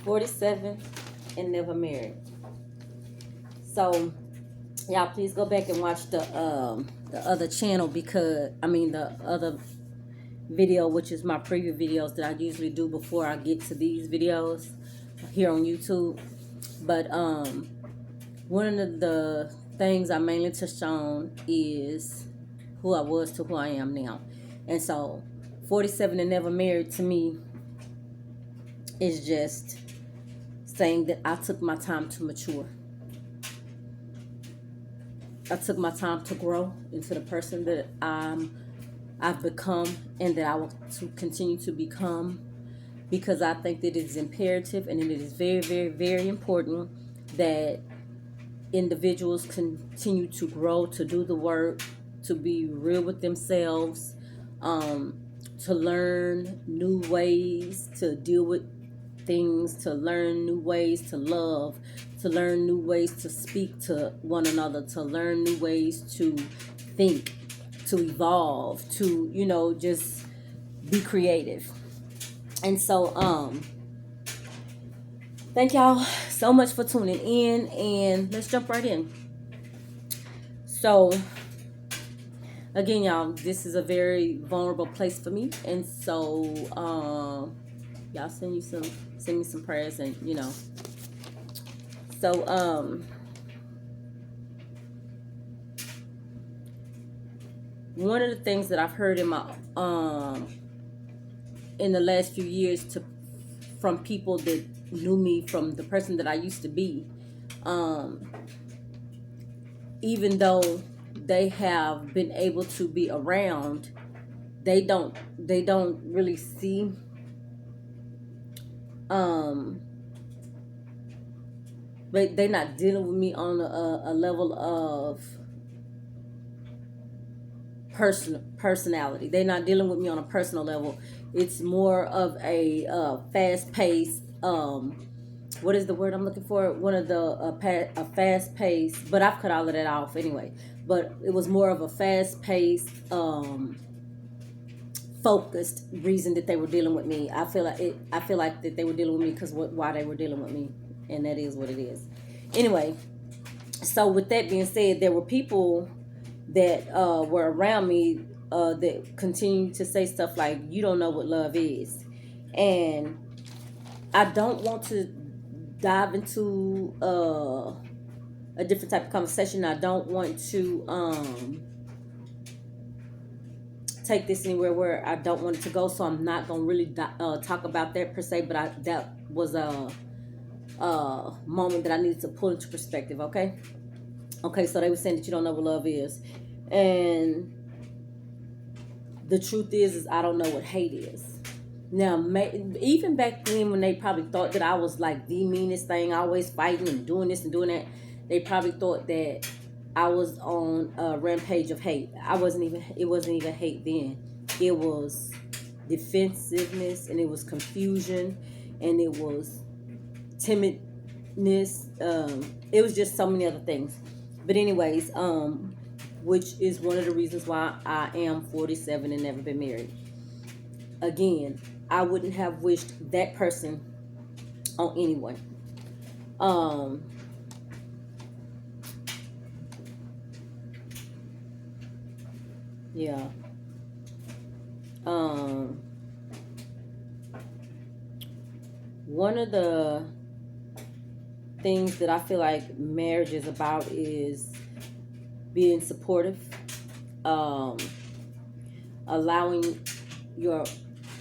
47 and never married. So y'all please go back and watch the other channel, because the other video, which is my previous videos that I usually do before I get to these videos here on YouTube. But one of the things I mainly touched on is who I was to who I am now. And so 47 and never married to me is just saying that I took my time to mature. I took my time to grow into the person that I've become, and that I want to continue to become, because I think that it is imperative and it is very, very, very important that individuals continue to grow, to do the work, to be real with themselves, to learn new ways to deal with things, to learn new ways to love, to learn new ways to speak to one another, to learn new ways to think, to evolve, to, just be creative. And so, thank y'all so much for tuning in, and let's jump right in. So, again, y'all, this is a very vulnerable place for me, and so, y'all send me some prayers, and so, one of the things that I've heard in my in the last few years from people that knew me from the person that I used to be, even though they have been able to be around, they don't really see but they're not dealing with me on a level of personality. They're not dealing with me on a personal level. It's more of a fast-paced, what is the word I'm looking for? One of the a fast-paced, but I've cut all of that off anyway. But it was more of a fast-paced, focused reason that they were dealing with me. I feel like that they were dealing with me because why they were dealing with me, and that is what it is. Anyway, so with that being said, there were people that were around me that continued to say stuff like, "You don't know what love is," and I don't want to dive into a different type of conversation. I don't want to take this anywhere where I don't want it to go, so I'm not gonna really talk about that per se. But that was a moment that I needed to pull into perspective. Okay, so they were saying that you don't know what love is, and the truth is I don't know what hate is. Now, even back then, when they probably thought that I was like the meanest thing, always fighting and doing this and doing that, they probably thought that I was on a rampage of hate. It wasn't even hate then. It was defensiveness, and it was confusion, and it was timidness. It was just so many other things. But anyways, which is one of the reasons why I am 47 and never been married. Again, I wouldn't have wished that person on anyone. Yeah. One of the things that I feel like marriage is about is being supportive, allowing your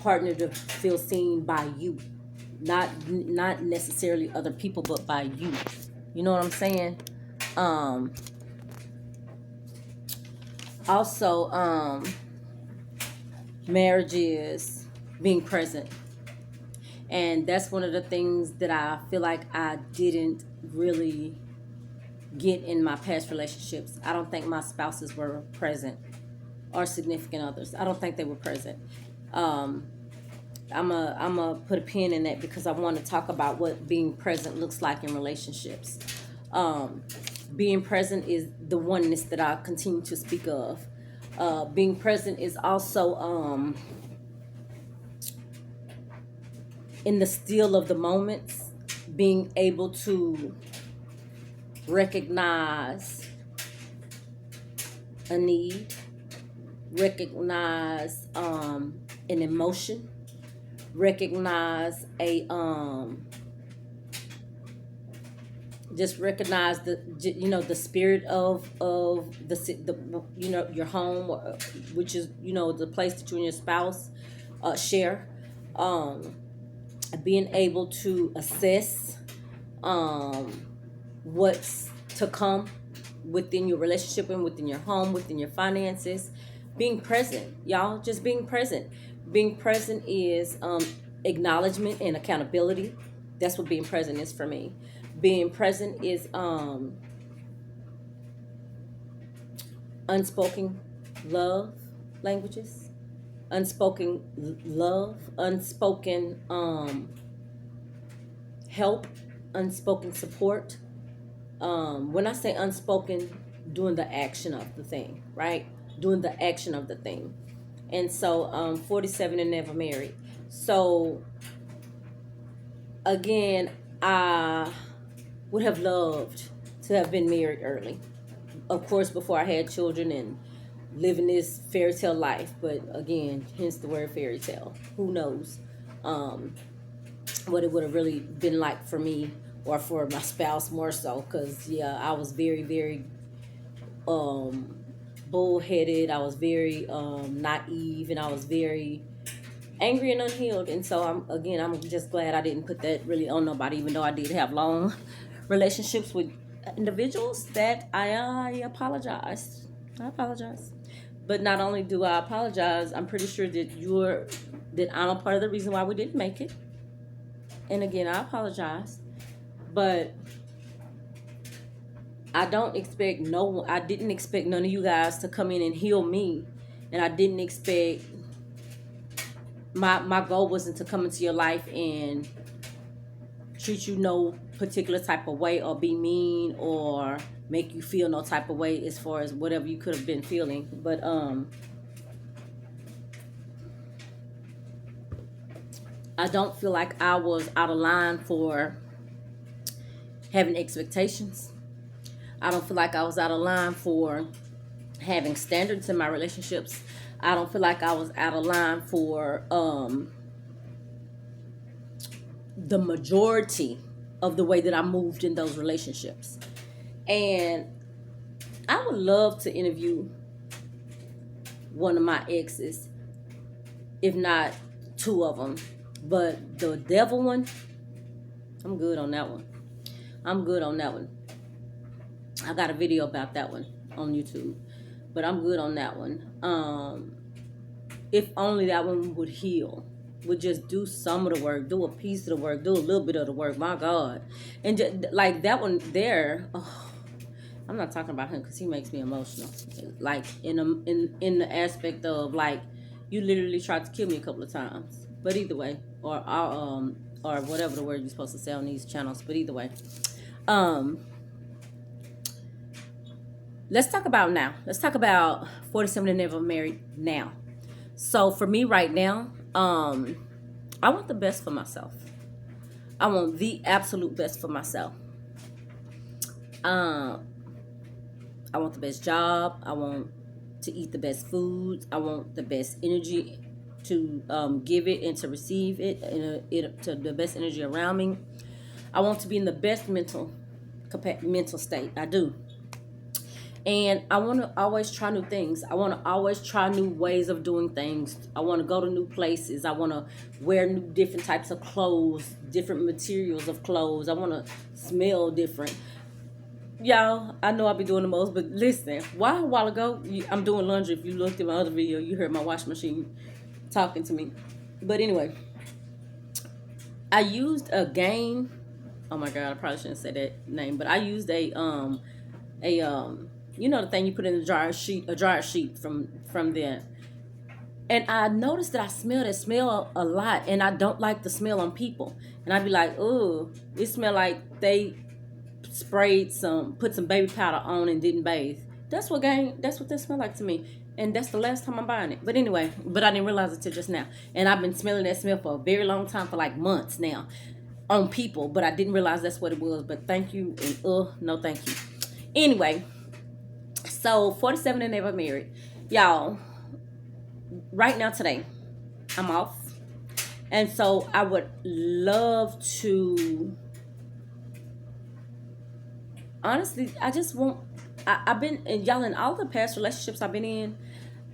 partner to feel seen by you, not necessarily other people, but by you. You know what I'm saying? Also, marriage is being present, and that's one of the things that I feel like I didn't really get in my past relationships. I don't think my spouses were present, or significant others. I don't think they were present. I'm a put a pin in that, because I want to talk about what being present looks like in relationships. Being present is the oneness that I continue to speak of. Being present is also in the still of the moments, being able to recognize a need, recognize an emotion, recognize a just recognize the spirit of the your home, which is the place that you and your spouse share. Being able to assess what's to come within your relationship and within your home, within your finances. Being present, y'all, just being present. Being present is acknowledgement and accountability. That's what being present is for me. Being present is unspoken love languages, unspoken love, unspoken help, unspoken support. When I say unspoken, doing the action of the thing, right? Doing the action of the thing. And so 47 and never married. So again, I would have loved to have been married early. Of course, before I had children and living this fairy tale life. But again, hence the word fairy tale. Who knows what it would have really been like for me or for my spouse more so. Because, yeah, I was very, very bullheaded. I was very naive, and I was very angry and unhealed. And so I'm just glad I didn't put that really on nobody, even though I did have long relationships with individuals that I apologize. But not only do I apologize, I'm pretty sure that I'm a part of the reason why we didn't make it. And again, I apologize. But I didn't expect none of you guys to come in and heal me. And I didn't expect, my goal wasn't to come into your life and treat you no particular type of way or be mean or make you feel no type of way as far as whatever you could have been feeling. But I don't feel like I was out of line for having expectations. I don't feel like I was out of line for having standards in my relationships. I don't feel like I was out of line for the majority of the way that I moved in those relationships. And I would love to interview one of my exes, if not two of them. But the devil one, I'm good on that one. I got a video about that one on YouTube, but I'm good on that one. If only that one would heal, would just do some of the work, do a piece of the work, do a little bit of the work. My God, and just, like that one there. Oh, I'm not talking about him because he makes me emotional. Like in the aspect of like you literally tried to kill me a couple of times. But either way, or whatever the word you're supposed to say on these channels. But either way, let's talk about now. Let's talk about 47 and never married now. So for me right now, I want the best for myself. I want the absolute best for myself. I want the best job. I want to eat the best foods. I want the best energy to give it and to receive it, to the best energy around me. I want to be in the best mental state. I do. And I want to always try new things. I want to always try new ways of doing things. I want to go to new places. I want to wear new different types of clothes, different materials of clothes. I want to smell different. Y'all, I know I'll be doing the most, but listen, a while ago, I'm doing laundry. If you looked at my other video, you heard my washing machine talking to me. But anyway, I used a game. Oh my God, I probably shouldn't say that name, but I used a you know the thing you put in the dryer sheet from there. And I noticed that I smell a lot, and I don't like the smell on people. And I'd be like, oh, it smell like they put some baby powder on and didn't bathe. That's what they smell like to me. And that's the last time I'm buying it. But anyway, I didn't realize it till just now. And I've been smelling that smell for a very long time, for like months now. on people, but I didn't realize that's what it was. But thank you, and no thank you. Anyway, so 47 and never married. Y'all, right now today, I'm off. And so I would love to, honestly, I just want, I've been, and y'all, in all the past relationships I've been in,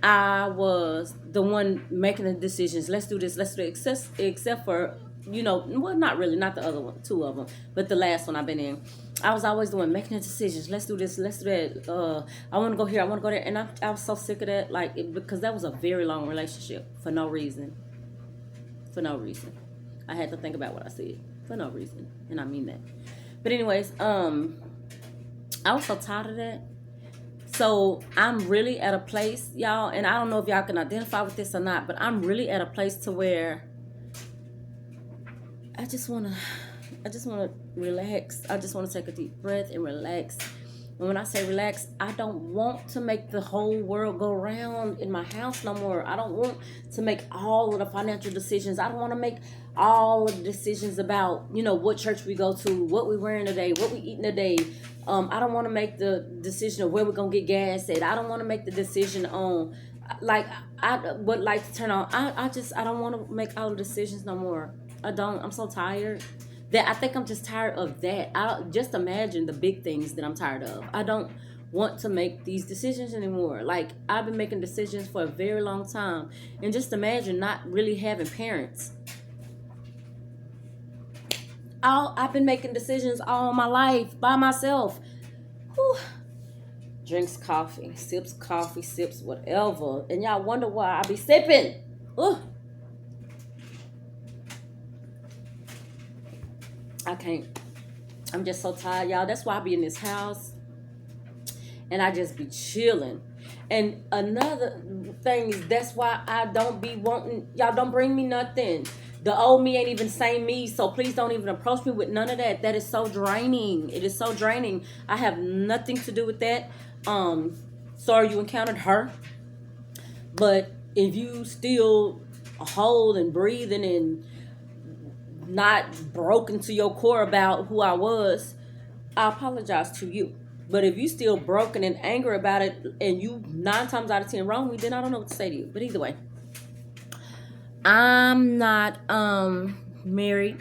I was the one making the decisions. Let's do this, let's do it. Except for, well, not really, not the other one, two of them, but the last one I've been in. I was always the one making the decisions. Let's do this, let's do that. I want to go here, I want to go there. And I was so sick of that, because that was a very long relationship for no reason. For no reason. I had to think about what I said. For no reason. And I mean that. But anyways, I was so tired of that. So I'm really at a place, y'all, and I don't know if y'all can identify with this or not, but I'm really at a place to where I just wanna relax. I just wanna take a deep breath and relax. And when I say relax, I don't want to make the whole world go round in my house no more. I don't want to make all of the financial decisions. I don't want to make all of the decisions about, what church we go to, what we wearing today, what we eating today. I don't want to make the decision of where we're going to get gas at. I don't want to make the decision on, what lights to turn on. I don't want to make all the decisions no more. I don't. I'm so tired. That I think I'm just tired of that. Just imagine the big things that I'm tired of. I don't want to make these decisions anymore. I've been making decisions for a very long time. And just imagine not really having parents. I've been making decisions all my life by myself. Whew. Drinks coffee, sips whatever. And y'all wonder why I be sipping. Ugh. I can't. I'm just so tired, y'all. That's why I be in this house and I just be chilling. And another thing is, that's why I don't be wanting, y'all don't bring me nothing. The old me ain't even same me, so please don't even approach me with none of that. That is so draining. It is so draining. I have nothing to do with that. Sorry you encountered her. But if you still hold and breathing and not broken to your core about who I was, I apologize to you. But if you still broken and angry about it, and you 9 times out of 10 wrong me, then I don't know what to say to you. But either way, I'm not married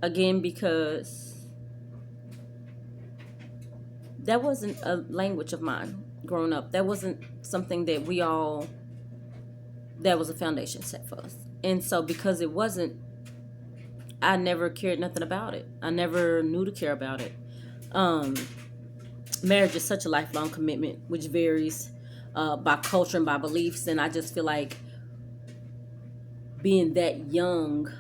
again because that wasn't a language of mine growing up. That wasn't something that that was a foundation set for us. And so because it wasn't, I never cared nothing about it. I never knew to care about it. Marriage is such a lifelong commitment, which varies by culture and by beliefs. And I just feel like being that young,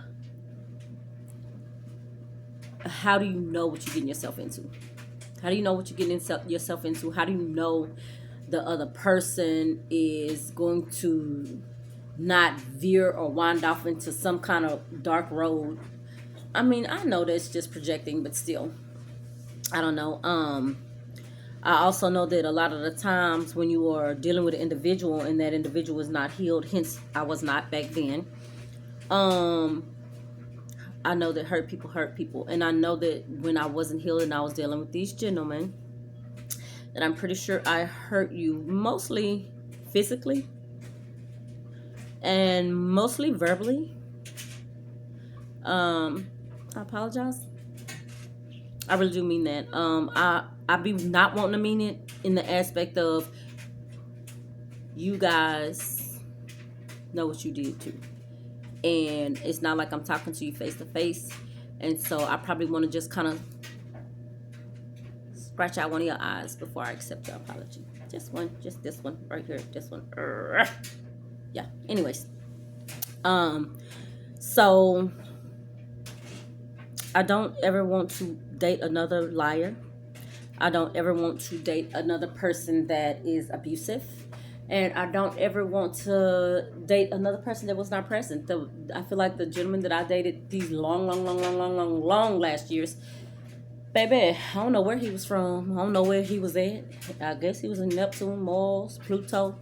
how do you know what you're getting yourself into? How do you know what you're getting yourself into? How do you know the other person is going to not veer or wind off into some kind of dark road? I mean, I know that's just projecting, but still, I don't know. I also know that a lot of the times when you are dealing with an individual and that individual is not healed, hence I was not back then. I know that hurt people. And I know that when I wasn't healed and I was dealing with these gentlemen, that I'm pretty sure I hurt you mostly physically and mostly verbally. I apologize. I really do mean that. I be not wanting to mean it in the aspect of you guys know what you did too. And it's not like I'm talking to you face to face. And so I probably want to just kind of scratch out one of your eyes before I accept your apology. Just this one right here. This one. Yeah. Anyways. So I don't ever want to date another liar. I don't ever want to date another person that is abusive. And I don't ever want to date another person that was not present. I feel like the gentleman that I dated these long last years, baby, I don't know where he was from. I don't know where he was at. I guess he was in Neptune, Mars, Pluto.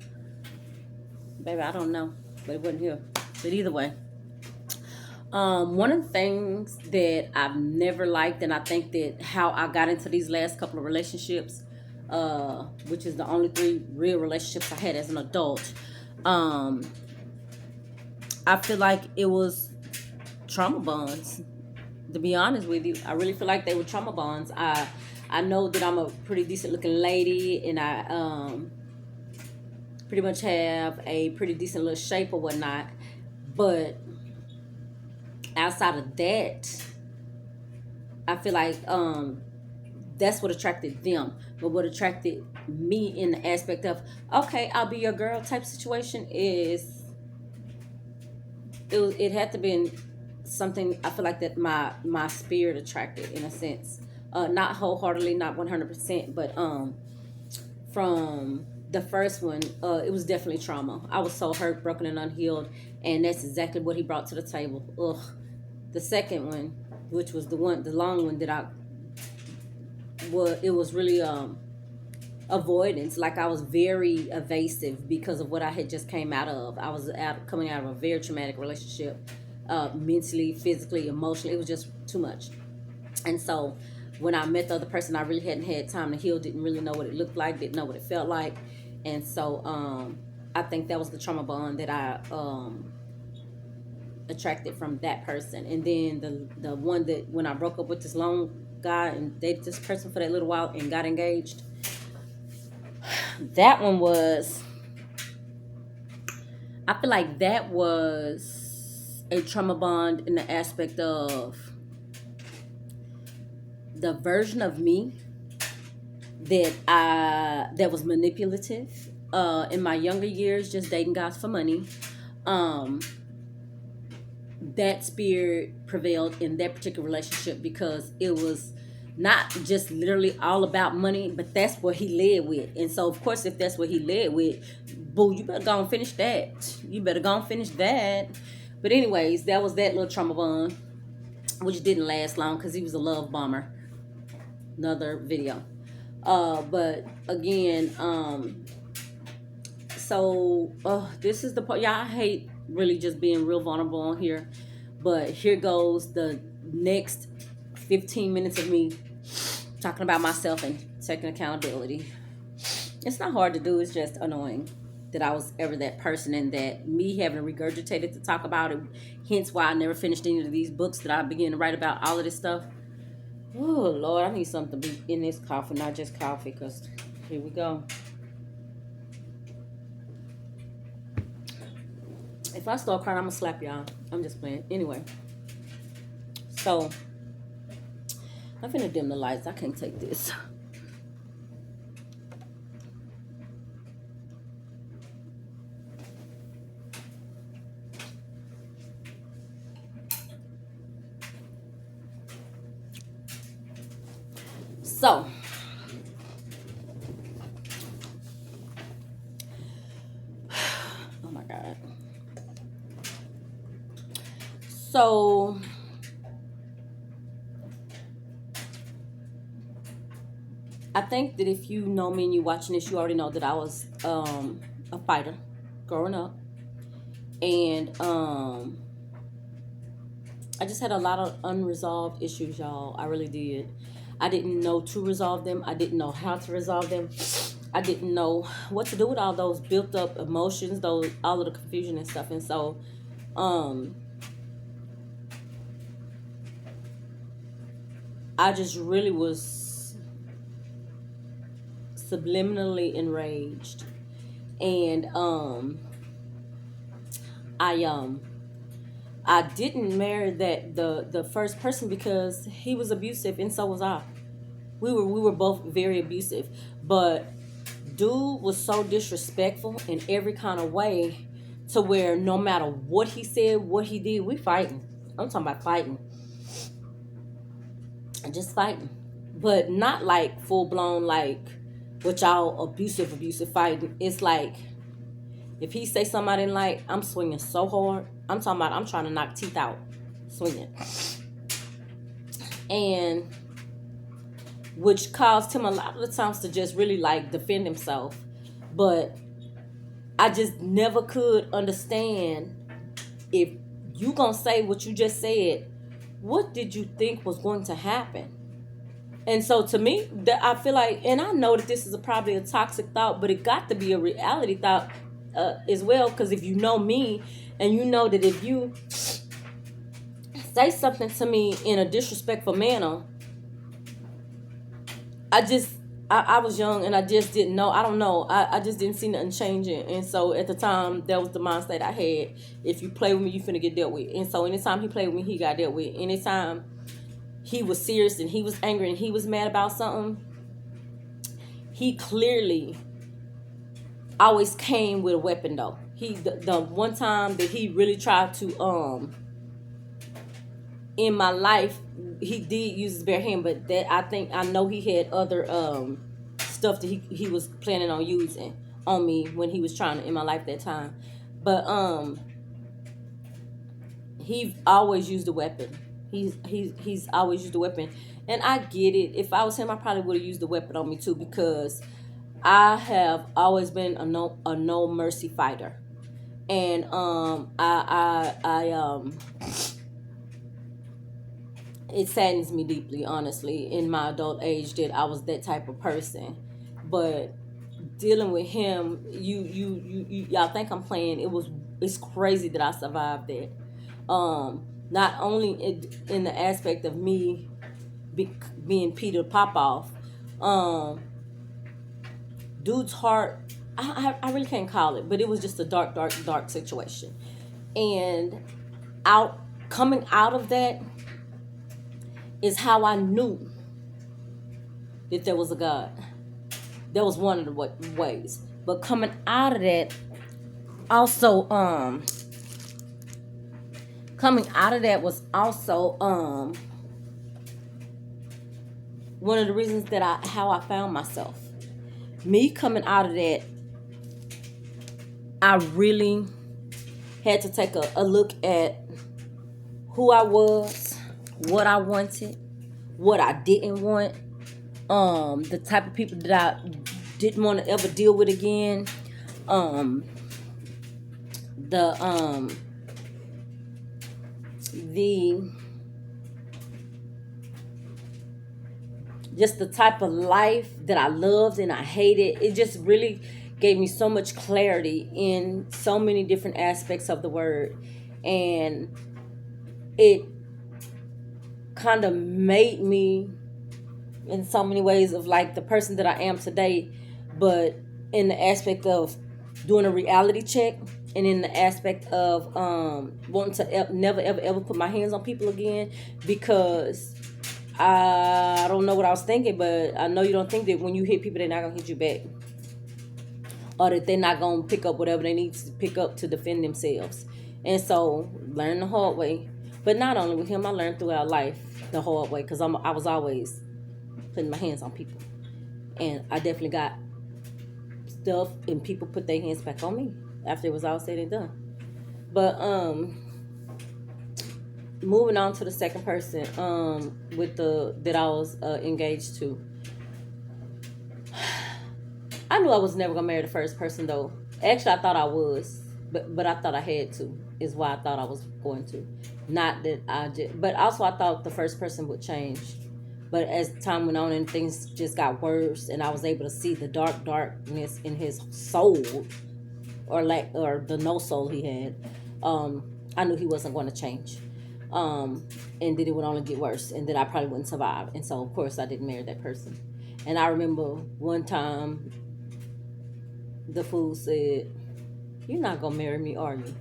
Baby, I don't know. But it wasn't here. But either way. One of the things that I've never liked, and I think that how I got into these last couple of relationships, which is the only 3 real relationships I had as an adult, um, I feel like it was trauma bonds. To be honest with you, I really feel like they were trauma bonds. I know that I'm a pretty decent looking lady, and I pretty much have a pretty decent little shape or whatnot, but outside of that, I feel like that's what attracted them. But what attracted me in the aspect of, okay, I'll be your girl type situation is it had to be something I feel like that my spirit attracted in a sense. Not wholeheartedly, not 100%, but from the first one, it was definitely trauma. I was so hurt, broken, and unhealed, and that's exactly what he brought to the table. Ugh. The second one, which was the long one that it was really avoidance. Like I was very evasive because of what I had just came out of. I was coming out of a very traumatic relationship, mentally, physically, emotionally. It was just too much, and so when I met the other person, I really hadn't had time to heal. Didn't really know what it looked like. Didn't know what it felt like, and so I think that was the trauma bond that I attracted from that person. And then the one that when I broke up with this long guy and dated this person for that little while and got engaged, that one was, I feel like that was a trauma bond in the aspect of the version of me that was manipulative in my younger years, just dating guys for money. That spirit prevailed in that particular relationship because it was not just literally all about money, but that's what he led with. And so, of course, if that's what he led with, boo, you better go and finish that. You better go and finish that. But anyways, that was that little trauma bond, which didn't last long because he was a love bomber. Another video. But again, so this is the part. Yeah, I hate really just being real vulnerable on here. But here goes the next 15 minutes of me talking about myself and taking accountability. It's not hard to do. It's just annoying that I was ever that person and that me having regurgitated to talk about it. Hence why I never finished any of these books that I began to write about all of this stuff. Oh, Lord, I need something to be in this coffee, not just coffee, because here we go. If I start crying, I'm going to slap y'all. I'm just playing. Anyway. So, I'm finna dim the lights. I can't take this. So, oh my God. So, I think that if you know me and you're watching this, you already know that I was a fighter growing up. And I just had a lot of unresolved issues, y'all. I really did. I didn't know to resolve them. I didn't know how to resolve them. I didn't know what to do with all those built up emotions, all of the confusion and stuff. And so, I just really was subliminally enraged. And I didn't marry the first person because he was abusive and so was I. We were both very abusive, but dude was so disrespectful in every kind of way to where no matter what he said, what he did, we fighting. I'm talking about fighting. Just fighting. But not like full blown like what y'all abusive fighting. It's like if he say something I didn't like, I'm swinging so hard. I'm talking about I'm trying to knock teeth out. Swinging. And which caused him a lot of the times to just really like defend himself. But I just never could understand if you gonna say what you just said. What did you think was going to happen? And so to me, that I feel like, and I know that this is probably a toxic thought, but it got to be a reality thought as well. Because if you know me, and you know that if you say something to me in a disrespectful manner, I just I was young and I just didn't know. I don't know. I just didn't see nothing changing. And so at the time, that was the mindset I had. If you play with me, you finna get dealt with. And so anytime he played with me, he got dealt with. Anytime he was serious and he was angry and he was mad about something, he clearly always came with a weapon though. The one time that he really tried to in my life, he did use his bare hand, but that I know he had other stuff that he was planning on using on me when he was trying to in my life that time. But he always used a weapon. He's always used a weapon, and I get it. If I was him, I probably would have used the weapon on me too, because I have always been a no mercy fighter, and it saddens me deeply, honestly, in my adult age that I was that type of person. But dealing with him, y'all think I'm playing. It's crazy that I survived that. Not only in the aspect of me being Peter Popoff, dude's heart. I really can't call it, but it was just a dark situation. And coming out of that is how I knew that there was a God. That was one of the ways. But coming out of that, also, coming out of that was also one of the reasons that how I found myself. Me coming out of that, I really had to take a look at who I was, what I wanted, what I didn't want, the type of people that I didn't want to ever deal with again, the just the type of life that I loved and I hated. It just really gave me so much clarity in so many different aspects of the word, and it kind of made me in so many ways of like the person that I am today, but in the aspect of doing a reality check, and in the aspect of wanting to never ever put my hands on people again, because I don't know what I was thinking, but I know you don't think that when you hit people, they're not gonna hit you back, or that they're not gonna pick up whatever they need to pick up to defend themselves. And so learn the hard way. But not only with him, I learned throughout life the hard way, because I was always putting my hands on people, and I definitely got stuff and people put their hands back on me after it was all said and done. But moving on to the second person that I was engaged to. I knew I was never gonna marry the first person though. Actually, I thought I was, but I thought I had to. Is why I thought I was going to. Not that I just, but also I thought the first person would change. But as time went on and things just got worse, and I was able to see the darkness in his soul, or the no soul he had, I knew he wasn't going to change, and that it would only get worse, and that I probably wouldn't survive. And so, of course, I didn't marry that person. And I remember one time, the fool said, "You're not gonna marry me, are you?"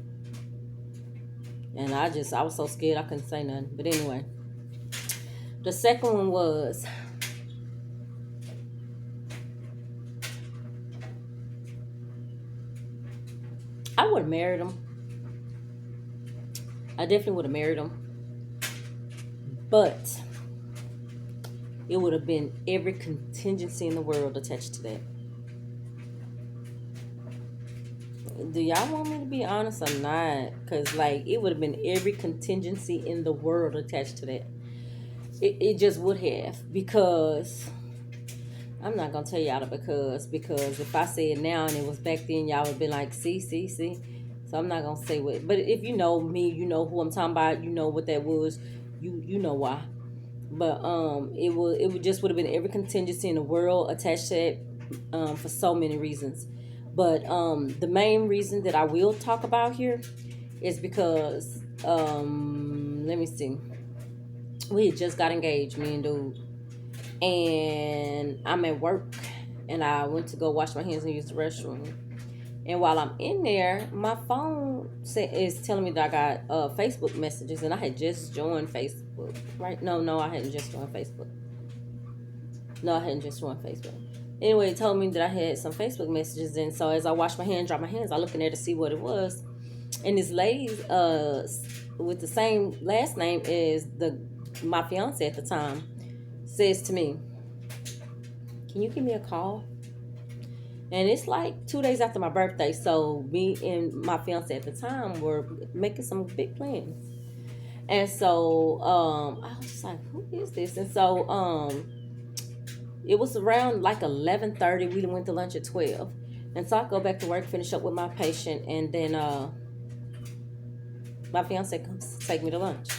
And I was so scared I couldn't say nothing. But anyway, the second one was, I would have married him. I definitely would have married him. But it would have been every contingency in the world attached to that. Do y'all want me to be honest or not? Because, it would have been every contingency in the world attached to that. It just would have. Because, I'm not going to tell y'all the because if I say it now and it was back then, y'all would be like, see. So I'm not gonna say what. But if you know me, you know who I'm talking about. You know what that was. You know why. But it would just would have been every contingency in the world attached to it, for so many reasons. But the main reason that I will talk about here is because let me see, we had just got engaged, me and dude, and I'm at work, and I went to go wash my hands and use the restroom. And while I'm in there, my phone is telling me that I got Facebook messages, and I had just joined Facebook. Right? No, I hadn't just joined Facebook. No, I hadn't just joined Facebook. Anyway, it told me that I had some Facebook messages, and so as I wash my hands, dry my hands, I look in there to see what it was. And this lady, with the same last name as my fiance at the time, says to me, "Can you give me a call?" And it's like 2 days after my birthday, so me and my fiance at the time were making some big plans. And so I was like, "Who is this?" And so it was around like 11:30. We went to lunch at 12, and so I go back to work, finish up with my patient, and then my fiance comes to take me to lunch.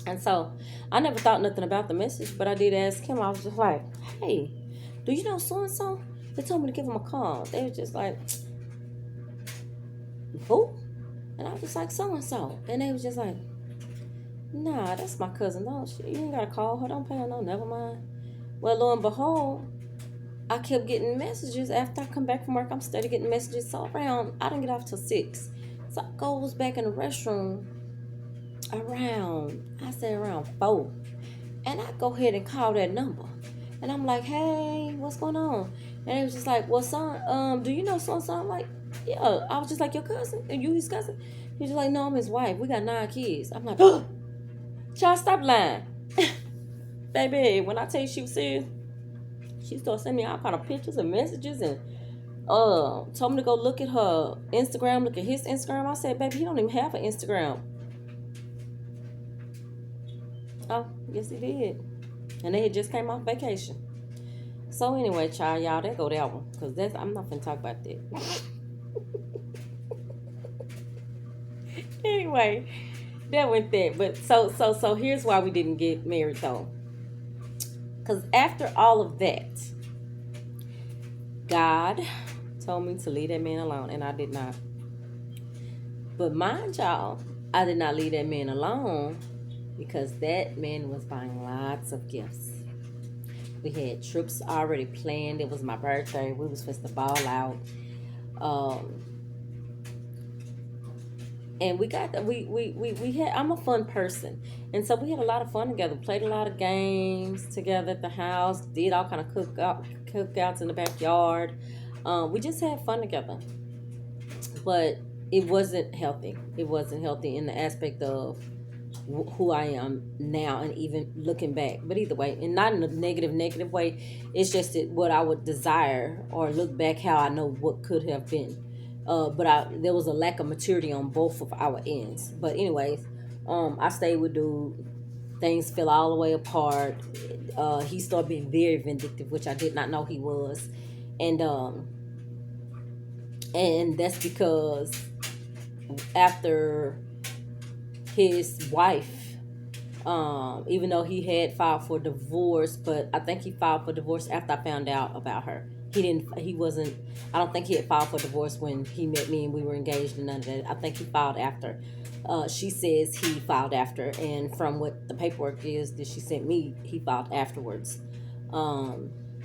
And so I never thought nothing about the message, but I did ask him. I was just like, "Hey, do you know so and so?" They told me to give him a call. They were just like, "Who?" And I was just like, "So and so." And they was just like, "Nah, that's my cousin. No, you ain't gotta call her. Don't pay her. No, never mind." Well, lo and behold, I kept getting messages after I come back from work. I'm steady getting messages. So around, I didn't get off till 6. So I goes back in the restroom around 4. And I go ahead and call that number. And I'm like, "Hey, what's going on?" And it was just like, "Well, son, do you know so and so?" I'm like, "Yeah." I was just like, "Your cousin? Are you his cousin?" He's just like, "No, I'm his wife. We got 9 kids." I'm like, "Oh, child, stop lying." Baby, when I tell you she was serious, she started sending me all kind of pictures and messages, and told me to go look at her Instagram, look at his Instagram. I said, "Baby, he don't even have an Instagram." Oh, yes, he did. And they had just came off vacation. So anyway, child, y'all, there go that one. Because I'm not going to talk about that. Anyway, that went there. But so here's why we didn't get married, though. Because after all of that, God told me to leave that man alone, and I did not. But mind y'all, I did not leave that man alone because that man was buying lots of gifts. We had trips already planned. It was my birthday. We was supposed to ball out. And we had, I'm a fun person. And so we had a lot of fun together. Played a lot of games together at the house. Did all kind of cookouts in the backyard. We just had fun together. But it wasn't healthy. It wasn't healthy in the aspect of who I am now, and even looking back. But either way, and not in a negative way, it's just that what I would desire, or look back how I know what could have been. But there was a lack of maturity on both of our ends. But anyways, I stayed with dude. Things fell all the way apart. He started being very vindictive, which I did not know he was, and that's because after his wife, even though he had filed for divorce, but I think he filed for divorce after I found out about her. I don't think he had filed for divorce when he met me and we were engaged and none of that. I think he filed after. She says he filed after, and from what the paperwork is that she sent me, he filed afterwards.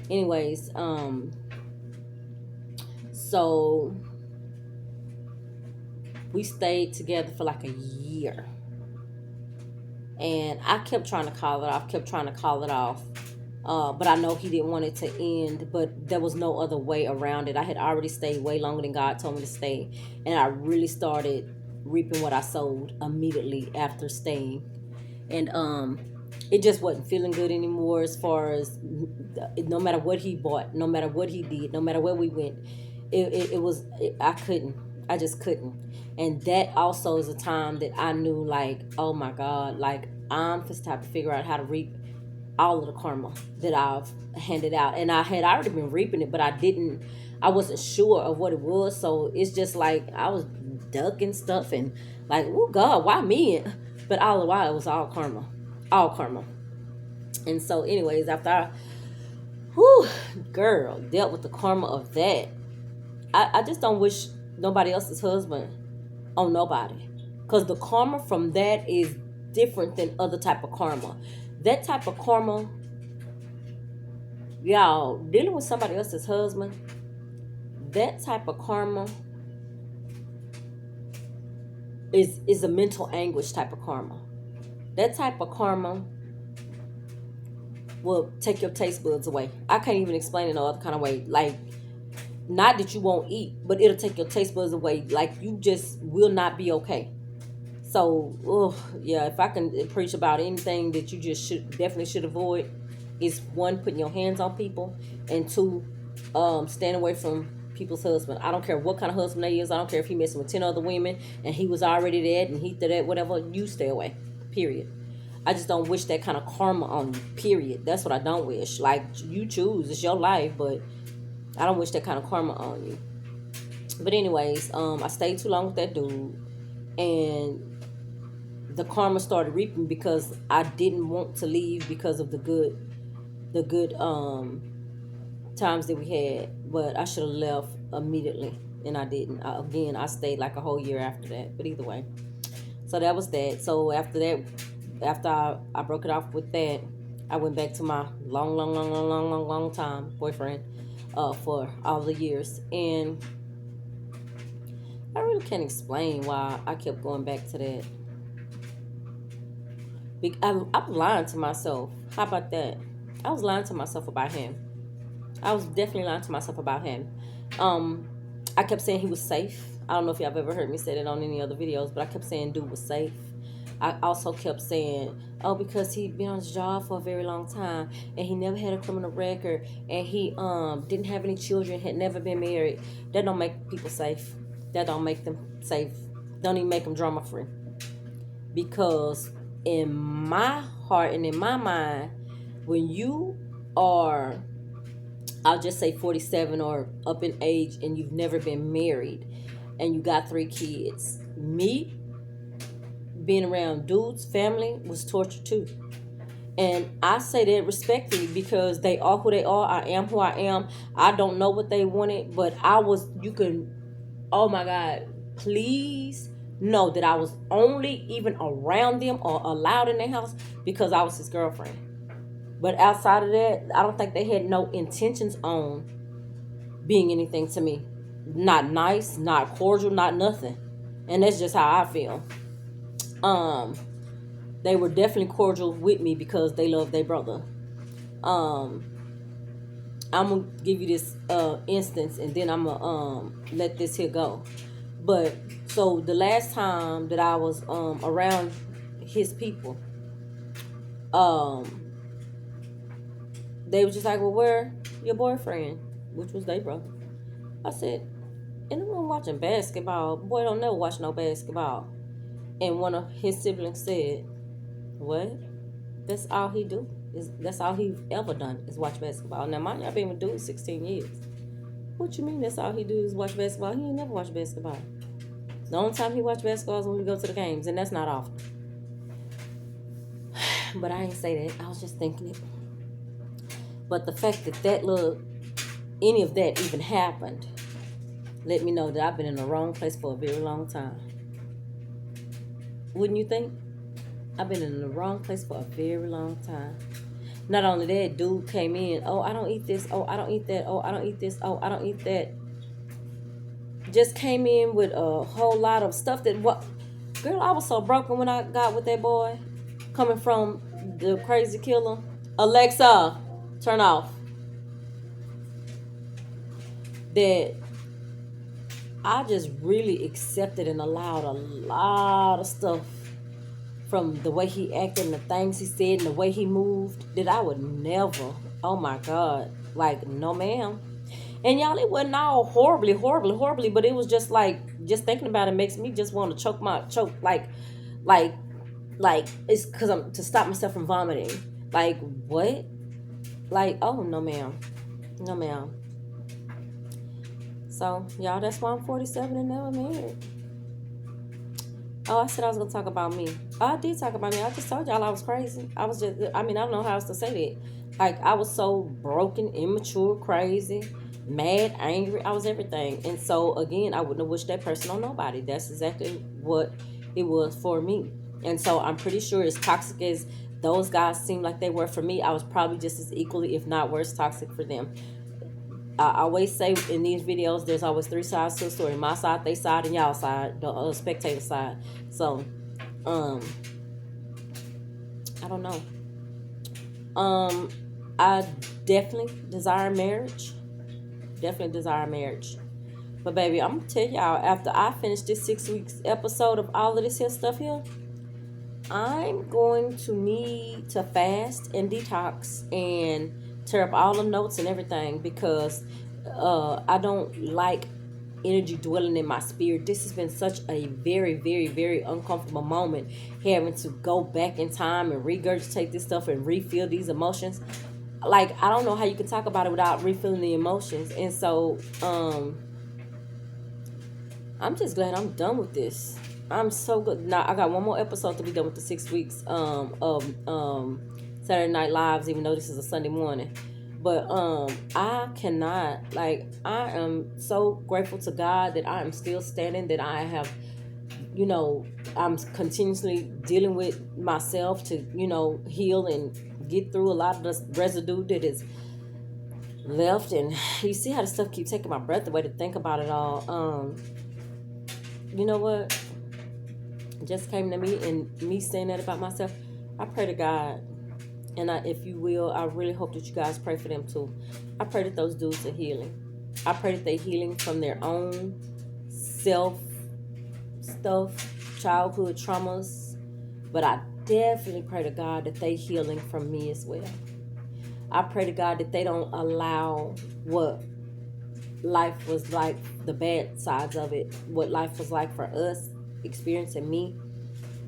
Anyways, so we stayed together for like a year. And I kept trying to call it off. But I know he didn't want it to end, but there was no other way around it. I had already stayed way longer than God told me to stay. And I really started reaping what I sowed immediately after staying. And it just wasn't feeling good anymore, as far as no matter what he bought, no matter what he did, no matter where we went, I just couldn't. And that also is a time that I knew, like, oh my God, like, I'm just have to figure out how to reap all of the karma that I've handed out. And I had already been reaping it, but I wasn't sure of what it was. So it's just like I was ducking stuff and like, oh God, why me? But all the while, it was all karma. And so, anyways, after I, whew, girl, dealt with the karma of that, I just don't wish nobody else's husband on nobody, because the karma from that is different than other type of karma. That type of karma, y'all, dealing with somebody else's husband, that type of karma is a mental anguish type of karma. That type of karma will take your taste buds away. I can't even explain it no other kind of way. Like, not that you won't eat, but it'll take your taste buds away. Like, you just will not be okay. So, yeah, if I can preach about anything that you just definitely should avoid, is one, putting your hands on people, and two, staying away from people's husband. I don't care what kind of husband they is. I don't care if he messing with 10 other women and he was already dead and he did that, whatever. You stay away. Period. I just don't wish that kind of karma on you. Period. That's what I don't wish. Like, you choose. It's your life, but I don't wish that kind of karma on you. But anyways, I stayed too long with that dude, and the karma started reaping because I didn't want to leave because of the good times that we had. But I should have left immediately, and I didn't. I stayed like a whole year after that. But either way, so that was that. So after that, after I broke it off with that, I went back to my long time boyfriend for all the years, and I really can't explain why I kept going back to that. I'm lying to myself. How about that? I was lying to myself about him. I was definitely lying to myself about him. I kept saying he was safe. I don't know if y'all have ever heard me say that on any other videos, but I kept saying dude was safe. I also kept saying, oh, because he'd been on his job for a very long time, and he never had a criminal record, and he didn't have any children, had never been married. That don't make people safe. That don't make them safe. Don't even make them drama free. Because in my heart and in my mind, when you are, I'll just say 47 or up in age, and you've never been married, and you got 3 kids, me being around dudes, family was torture too. And I say that respectfully because they are who they are. I am who I am. I don't know what they wanted, but oh my God, please know that I was only even around them or allowed in their house because I was his girlfriend. But outside of that, I don't think they had no intentions on being anything to me. Not nice, not cordial, not nothing. And that's just how I feel. They were definitely cordial with me because they love their brother. I'm gonna give you this instance, and then I'm gonna let this here go. But so the last time that I was around his people, they was just like, well, where your boyfriend, which was their brother. I said, in the room watching basketball. Boy don't never watch no basketball. And one of his siblings said, what? That's all he do. That's all he ever done is watch basketball. Now, mind you, I've been with dude 16 years. What you mean that's all he do is watch basketball? He ain't never watched basketball. The only time he watch basketball is when we go to the games, and that's not often. But I ain't say that. I was just thinking it. But the fact that any of that even happened, let me know that I've been in the wrong place for a very long time. Wouldn't you think? I've been in the wrong place for a very long time. Not only that, dude came in, oh, I don't eat this, oh, I don't eat that, oh, I don't eat this, oh, I don't eat that. Just came in with a whole lot of stuff girl, I was so broken when I got with that boy. Coming from the crazy killer. Alexa, turn off. That I just really accepted and allowed a lot of stuff from the way he acted and the things he said and the way he moved that I would never, oh my God, like, no ma'am. And y'all, it wasn't all horribly, but it was just like, just thinking about it makes me just want to choke, like, it's because I'm to stop myself from vomiting. Like, what? Like, oh, no ma'am. No ma'am. So, y'all, that's why I'm 47 and never married. Oh, I said I was gonna talk about me. Oh, I did talk about me. I just told y'all I was crazy. I was just, I mean, I don't know how else to say that. Like, I was so broken, immature, crazy, mad, angry. I was everything. And so, again, I wouldn't have wished that person on nobody. That's exactly what it was for me. And so, I'm pretty sure as toxic as those guys seemed like they were for me, I was probably just as equally, if not worse, toxic for them. I always say in these videos, there's always three sides to a story: my side, they side, and y'all side, the spectator side. So, um, I don't know. Um, I definitely desire marriage. Definitely desire marriage. But baby, I'm gonna tell y'all, after I finish this 6 weeks episode of all of this here stuff here, I'm going to need to fast and detox and tear up all the notes and everything, because I don't like energy dwelling in my spirit. This has been such a very, very, very uncomfortable moment, having to go back in time and regurgitate this stuff and refill these emotions. Like, I don't know how you can talk about it without refilling the emotions. And so I'm just glad I'm done with this. I'm so good. Now I got one more episode to be done with the 6 weeks of Saturday Night Lives, even though this is a Sunday morning. But I cannot, like, I am so grateful to God that I am still standing, that I have, you know, I'm continuously dealing with myself to, you know, heal and get through a lot of the residue that is left. And you see how the stuff keeps taking my breath away to think about it all. You know what just came to me, and me saying that about myself, I pray to God, and if you will, I really hope that you guys pray for them too. I pray that those dudes are healing. I pray that they're healing from their own self stuff, childhood traumas, but I definitely pray to God that they healing from me as well. I pray to God that they don't allow what life was like, the bad sides of it, what life was like for us, experiencing me,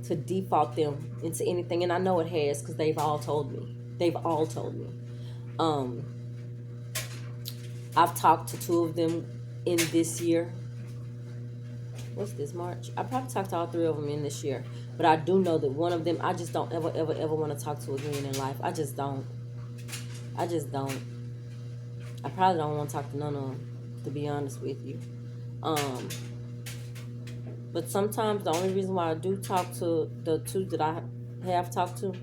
to default them into anything. And I know it has, because they've all told me. Um, I've talked to two of them in this year. What's this, March? I probably talked to all three of them in this year. But I do know that one of them I just don't ever, ever, ever want to talk to again in life. I just don't. I probably don't want to talk to none of them, to be honest with you. But sometimes the only reason why I do talk to the two that I have talked to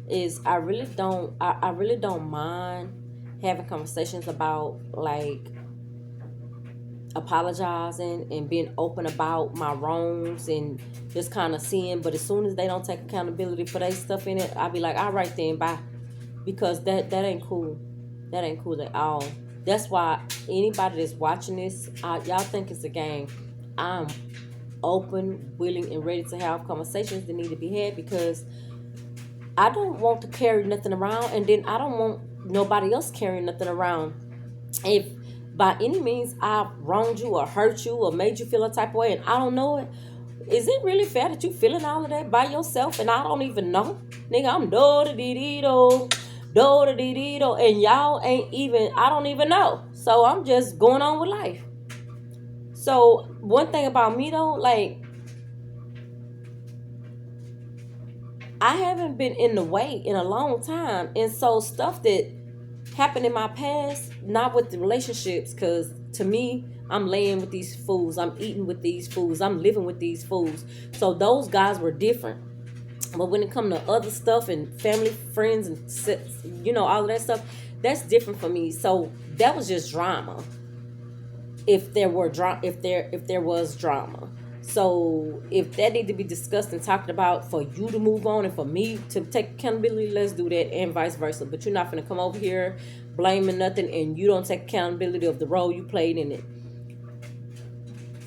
is I really don't mind having conversations about, like, apologizing and being open about my wrongs and just kind of seeing. But as soon as they don't take accountability for their stuff in it, I'll be like, all right then, bye. Because that ain't cool. That ain't cool at all. That's why anybody that's watching this, y'all think it's a game. I'm open, willing, and ready to have conversations that need to be had, because I don't want to carry nothing around, and then I don't want nobody else carrying nothing around. If by any means I've wronged you or hurt you or made you feel a type of way and I don't know it, is it really fair that you feeling all of that by yourself and I don't even know? Nigga, I'm do-da-dee-dee-do, and y'all ain't even, I don't even know. So I'm just going on with life. So one thing about me though, like, I haven't been in the way in a long time. And so stuff that happened in my past, not with the relationships, because to me, I'm laying with these fools, I'm eating with these fools, I'm living with these fools. So those guys were different. But when it comes to other stuff and family, friends, and, you know, all of that stuff, that's different for me. So that was just drama. If there was drama. So if that need to be discussed and talked about for you to move on and for me to take accountability, let's do that, and vice versa. But you're not going to come over here blaming nothing and you don't take accountability of the role you played in it,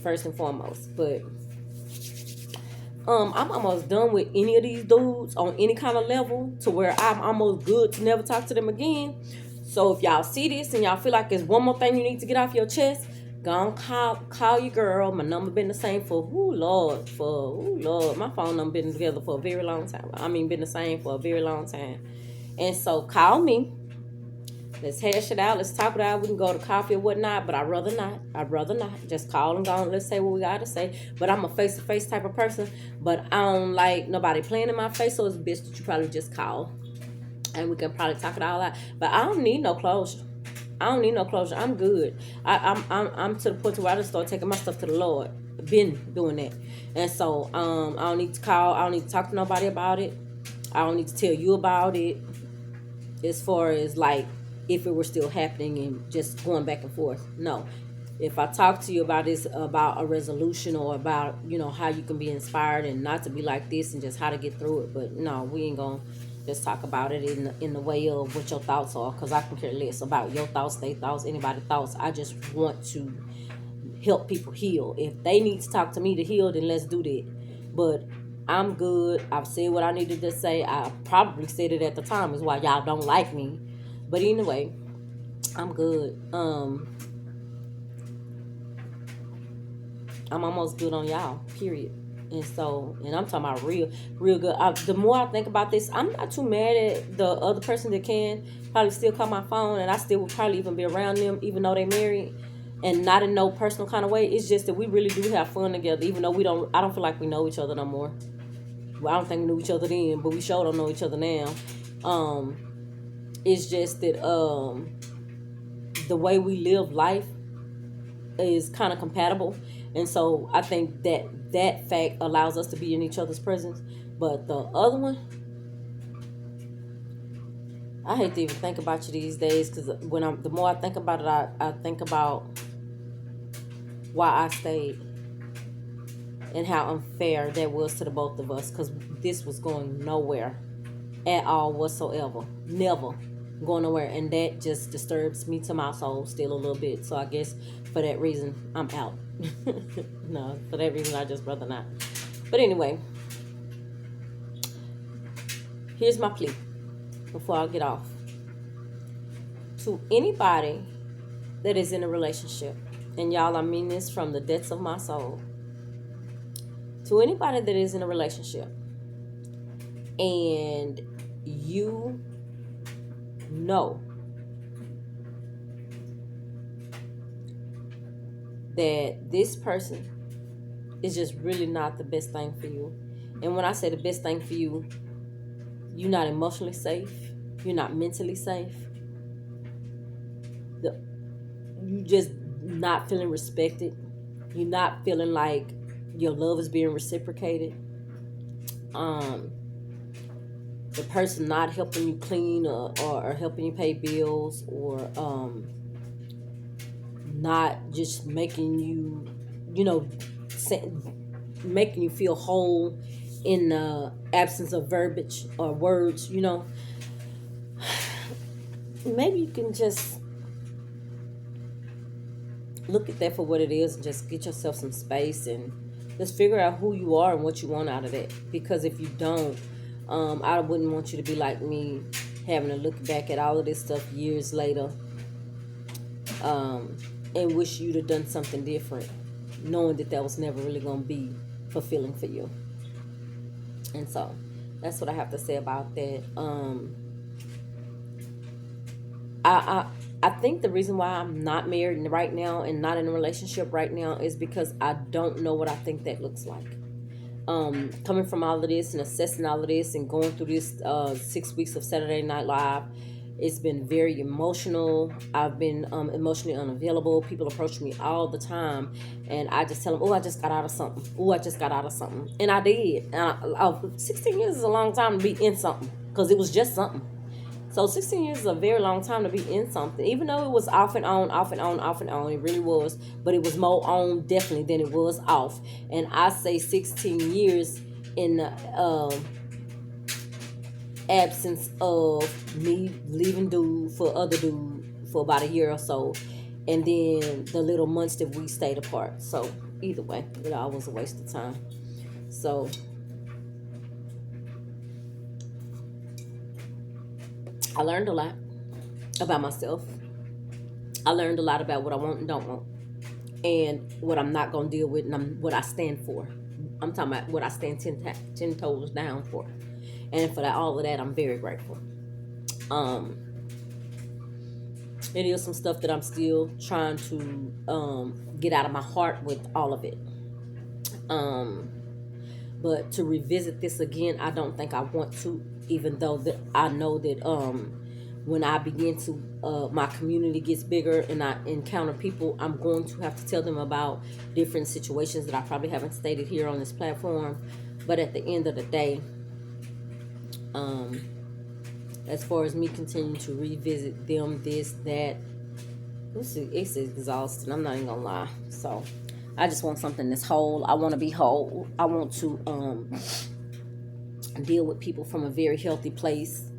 first and foremost. But I'm almost done with any of these dudes on any kind of level, to where I'm almost good to never talk to them again. So if y'all see this and y'all feel like there's one more thing you need to get off your chest, go on, call your girl. My number been the same for Lord. My phone number been together for a very long time. I mean, been the same for a very long time. And so call me. Let's hash it out. Let's talk it out. We can go to coffee or whatnot, but I'd rather not. I'd rather not. Just call and go and let's say what we gotta say. But I'm a face-to-face type of person. But I don't like nobody playing in my face, so it's a bitch that you probably just call. And we can probably talk it all out. But I don't need no closure. I don't need no closure. I'm good. I'm to the point where I just start taking my stuff to the Lord. Been doing that. And so I don't need to call. I don't need to talk to nobody about it. I don't need to tell you about it. As far as like if it were still happening and just going back and forth. No. If I talk to you about this, about a resolution or about, how you can be inspired and not to be like this and just how to get through it. But no, we ain't going to just talk about it in the way of what your thoughts are, because I can care less about your thoughts, their thoughts, anybody's thoughts. I just want to help people heal. If they need to talk to me to heal, then let's do that. But I'm good. I've said what I needed to say. I probably said it at the time, is why y'all don't like me. But anyway, I'm good. I'm almost good on y'all, period. And I'm talking about real good. The more I think about this, I'm not too mad at the other person that can probably still call my phone, and I still would probably even be around them, even though they married, and not in no personal kind of way. It's just that we really do have fun together, even though I don't feel like we know each other no more. Well, I don't think we knew each other then, but we sure don't know each other now. It's just that the way we live life is kind of compatible. And so I think that fact allows us to be in each other's presence. But the other one, I hate to even think about you these days, because the more I think about it, I think about why I stayed and how unfair that was to the both of us, because this was going nowhere at all whatsoever. Never going nowhere. And that just disturbs me to my soul still a little bit. So I guess for that reason, I'm out. No, for that reason, I just rather not. But anyway, here's my plea before I get off. To anybody that is in a relationship, and y'all, I mean this from the depths of my soul. To anybody that is in a relationship and you know that this person is just really not the best thing for you. And when I say the best thing for you, you're not emotionally safe. You're not mentally safe. You just not feeling respected. You're not feeling like your love is being reciprocated. The person not helping you clean or helping you pay bills, or not just making you, making you feel whole in the absence of verbiage or words, maybe you can just look at that for what it is and just get yourself some space and just figure out who you are and what you want out of that. Because if you don't, I wouldn't want you to be like me, having to look back at all of this stuff years later, and wish you'd have done something different, knowing that was never really going to be fulfilling for you. And so that's what I have to say about that. I think the reason why I'm not married right now and not in a relationship right now is because I don't know what I think that looks like. Coming from all of this and assessing all of this and going through this 6 weeks of Saturday Night Live, it's been very emotional. I've been emotionally unavailable. People approach me all the time, and I just tell them, "Oh, I just got out of something. Oh, I just got out of something," and I did. 16 years is a long time to be in something, because it was just something. So 16 years is a very long time to be in something, even though it was off and on, off and on, off and on. It really was, but it was more on definitely than it was off. And I say 16 years in the absence of me leaving dude for other dude for about a year or so, and then the little months that we stayed apart. So either way, it all was a waste of time. So I learned a lot about myself. I learned a lot about what I want and don't want, and what I'm not going to deal with, and what I stand for. I'm talking about what I stand 10 toes down for. And for all of that, I'm very grateful. it is some stuff that I'm still trying to get out of my heart with all of it. But to revisit this again, I don't think I want to, even though that I know that when I begin to my community gets bigger and I encounter people, I'm going to have to tell them about different situations that I probably haven't stated here on this platform. But at the end of the day, as far as me continuing to revisit them, this, that, it's exhausting. I'm not even gonna lie. So I just want something that's whole. I want to be whole. I want to deal with people from a very healthy place.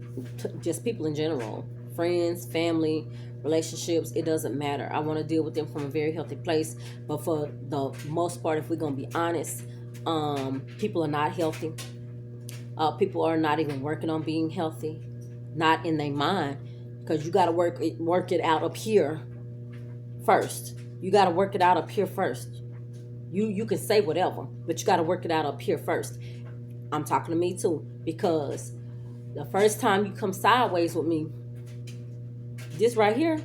Just people in general, friends, family, relationships. It doesn't matter. I want to deal with them from a very healthy place. But for the most part, if we're gonna be honest, people are not healthy. People are not even working on being healthy, not in their mind, because you got to work it out up here first. You got to work it out up here first. You can say whatever, but you got to work it out up here first. I'm talking to me too, because the first time you come sideways with me, this right here,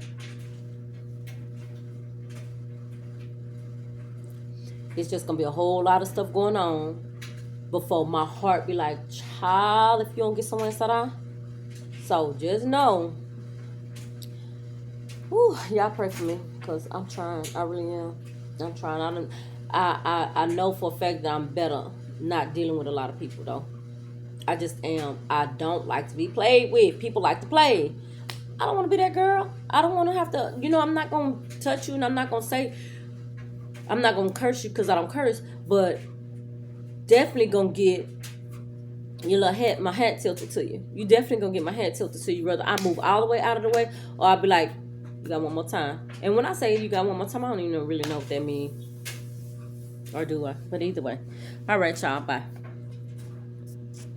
it's just gonna be a whole lot of stuff going on before my heart be like, child, if you don't get someone inside out. So just know, y'all pray for me, because I'm trying. I really am. I'm trying. I know for a fact that I'm better not dealing with a lot of people, though. I just am. I don't like to be played with. People like to play. I don't want to be that girl. I don't want to have to, I'm not going to touch you, and I'm not going to curse you because I don't curse, but definitely going to get my hat tilted to you. You definitely going to get my hat tilted to you. Whether I move all the way out of the way, or I'll be like, you got one more time. And when I say you got one more time, I don't even really know what that means. Or do I? But either way. All right, y'all. Bye.